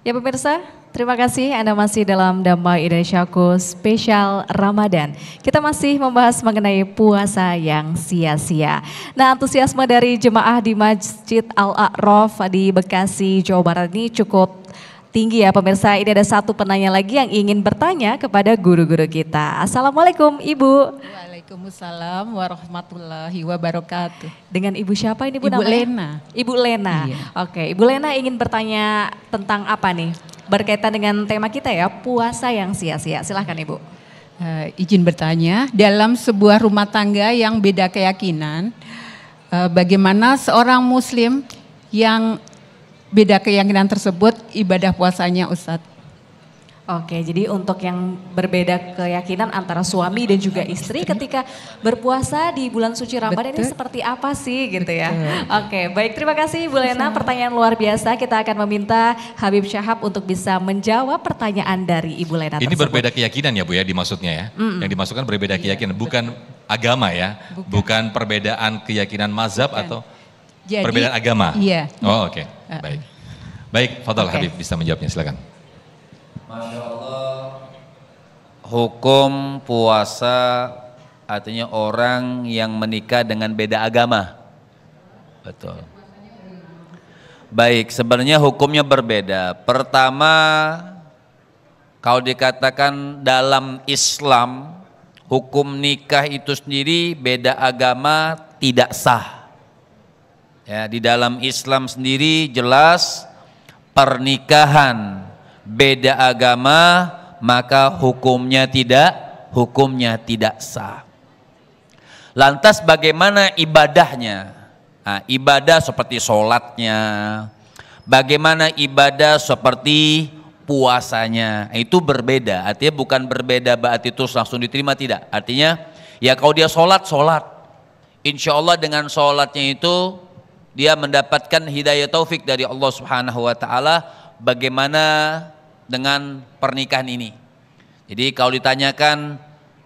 Ya pemirsa, terima kasih Anda masih dalam Damai Indonesiaku spesial Ramadan. Kita masih membahas mengenai puasa yang sia-sia. Nah, antusiasme dari jemaah di Masjid Al-A'raf di Bekasi, Jawa Barat ini cukup tinggi ya pemirsa. Ini ada satu penanya lagi yang ingin bertanya kepada guru-guru kita. Assalamualaikum Ibu. Waalaikumsalam warahmatullahi wabarakatuh. Dengan Ibu siapa ini Bu Ibu namanya? Lena. Ibu Lena. Iya. Oke, Ibu Lena ingin bertanya tentang apa nih? Berkaitan dengan tema kita ya, puasa yang sia-sia. Silahkan Ibu. Izin bertanya, dalam sebuah rumah tangga yang beda keyakinan, bagaimana seorang muslim yang beda keyakinan tersebut ibadah puasanya Ustadz? Oke, jadi untuk yang berbeda keyakinan antara suami dan juga istri ketika berpuasa di bulan suci Ramadan ini seperti apa sih gitu ya. Oke, baik, terima kasih Bu Lena, pertanyaan luar biasa. Kita akan meminta Habib Syahab untuk bisa menjawab pertanyaan dari Ibu Lena Ini tersebut. berbeda keyakinan ya Bu ya dimaksudnya ya. Yang dimasukkan berbeda keyakinan, bukan agama ya. Bukan perbedaan keyakinan mazhab atau Jadi, perbedaan agama. Iya. Oh oke, baik. Baik, Fadal Habib bisa menjawabnya, silakan. Masya Allah, hukum puasa artinya orang yang menikah dengan beda agama. Betul. Baik, sebenarnya hukumnya berbeda. Pertama, kalau dikatakan dalam Islam, hukum nikah itu sendiri beda agama tidak sah. Ya, di dalam Islam sendiri jelas pernikahan beda agama maka hukumnya tidak sah. Lantas bagaimana ibadahnya? Nah, ibadah seperti sholatnya, bagaimana ibadah seperti puasanya, itu berbeda. Artinya bukan berbeda berarti terus langsung diterima, tidak. Artinya ya kalau dia sholat, insya Allah dengan sholatnya itu dia mendapatkan hidayah taufik dari Allah Subhanahu Wa Taala. Bagaimana dengan pernikahan ini? Jadi kalau ditanyakan,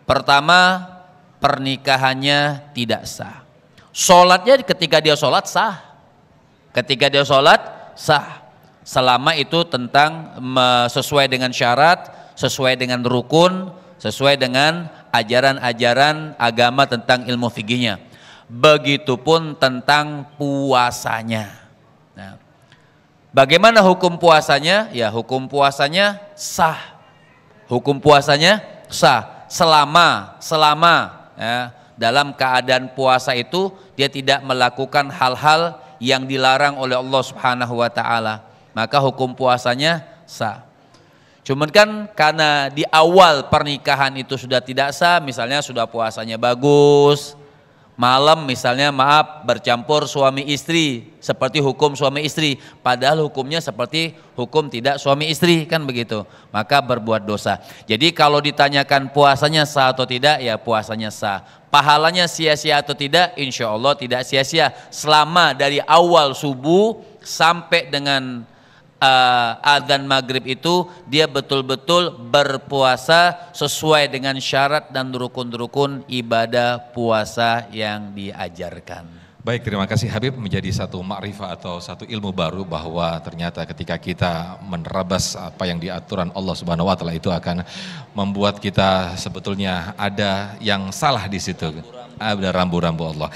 pertama pernikahannya tidak sah. Sholatnya ketika dia sholat sah. Ketika dia sholat sah. Selama itu tentang sesuai dengan syarat, sesuai dengan rukun, sesuai dengan ajaran-ajaran agama tentang ilmu fikihnya. Begitupun tentang puasanya. Nah, bagaimana hukum puasanya? Ya, hukum puasanya sah. Hukum puasanya sah selama ya, dalam keadaan puasa itu dia tidak melakukan hal-hal yang dilarang oleh Allah Subhanahu Wa Taala, maka hukum puasanya sah. Cuman kan karena di awal pernikahan itu sudah tidak sah, misalnya sudah puasanya bagus, malam misalnya bercampur suami istri seperti hukum suami istri, padahal hukumnya seperti hukum tidak suami istri, kan begitu, maka berbuat dosa. Jadi kalau ditanyakan puasanya sah atau tidak, ya puasanya sah. Pahalanya sia-sia atau tidak? Insya Allah tidak sia-sia selama dari awal subuh sampai dengan adzan maghrib itu dia betul-betul berpuasa sesuai dengan syarat dan rukun-rukun ibadah puasa yang diajarkan. Baik, terima kasih Habib, menjadi satu makrifah atau satu ilmu baru bahwa ternyata ketika kita menerabas apa yang diaturan Allah Subhanahu Wa Taala itu akan membuat kita sebetulnya ada yang salah di situ, ada rambu-rambu Allah.